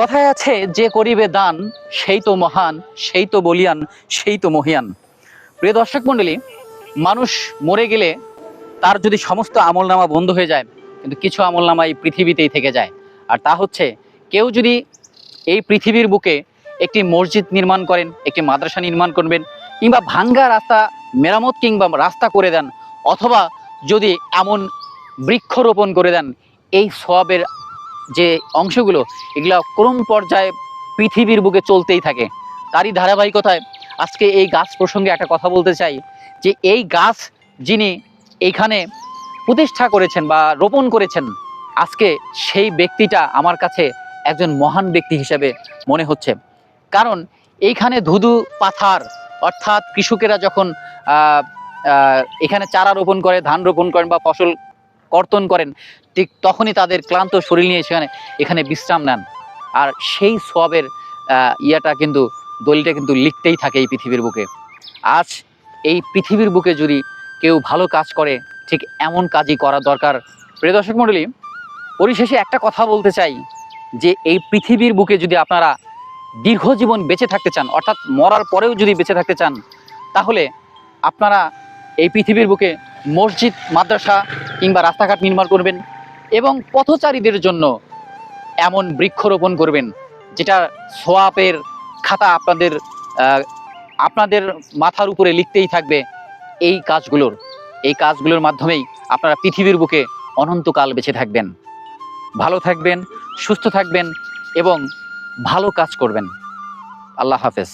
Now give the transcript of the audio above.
কথায় আছে, যে করিবে দান সেই তো মহান, সেই তো বলিয়ান, সেই তো মহিয়ান। প্রিয় দর্শক মণ্ডলী, মানুষ মরে গেলে তার যদি সমস্ত আমলনামা বন্ধ হয়ে যায়, কিন্তু কিছু আমলনামা এই পৃথিবীতেই থেকে যায়। আর তা হচ্ছে, কেউ যদি এই পৃথিবীর বুকে একটি মসজিদ নির্মাণ করেন, একটি মাদ্রাসা নির্মাণ করবেন, কিংবা ভাঙ্গা রাস্তা মেরামত কিংবা রাস্তা করে দেন, অথবা যদি এমন বৃক্ষরোপণ করে দেন, এই সওয়াবের যে অংশগুলো এগুলো ক্রম পর্যায়ে পৃথিবীর বুকে চলতেই থাকে। তারই ধারাবাহিকতায় আজকে এই গাছ প্রসঙ্গে একটা কথা বলতে চাই, যে এই গাছ যিনি এইখানে প্রতিষ্ঠা করেছেন বা রোপণ করেছেন, আজকে সেই ব্যক্তিটা আমার কাছে একজন মহান ব্যক্তি হিসেবে মনে হচ্ছে। কারণ এইখানে ধুধু পাথার, অর্থাৎ কৃষকেরা যখন এখানে চারা রোপণ করে, ধান রোপণ করেন বা ফসল কর্তন করেন, ঠিক তখনই তাদের ক্লান্ত শরীর নিয়ে এখানে বিশ্রাম নেন। আর সেই সওয়াবের দলিলটা কিন্তু লিখতেই থাকে এই পৃথিবীর বুকে। আজ এই পৃথিবীর বুকে যদি কেউ ভালো কাজ করে, ঠিক এমন কাজই করা দরকার। প্রিয় দর্শক মণ্ডলী, পরিশেষে একটা কথা বলতে চাই, যে এই পৃথিবীর বুকে যদি আপনারা দীর্ঘজীবন বেঁচে থাকতে চান, অর্থাৎ মরার পরেও যদি বেঁচে থাকতে চান, তাহলে আপনারা এই পৃথিবীর বুকে মসজিদ, মাদ্রাসা কিংবা রাস্তাঘাট নির্মাণ করবেন এবং পথচারীদের জন্য এমন বৃক্ষরোপণ করবেন যেটা সওয়াবের খাতা আপনাদের মাথার উপরে লিখতেই থাকবে। এই কাজগুলোর মাধ্যমেই আপনারা পৃথিবীর বুকে অনন্তকাল বেঁচে থাকবেন, ভালো থাকবেন, সুস্থ থাকবেন এবং ভালো কাজ করবেন। আল্লাহ হাফেজ।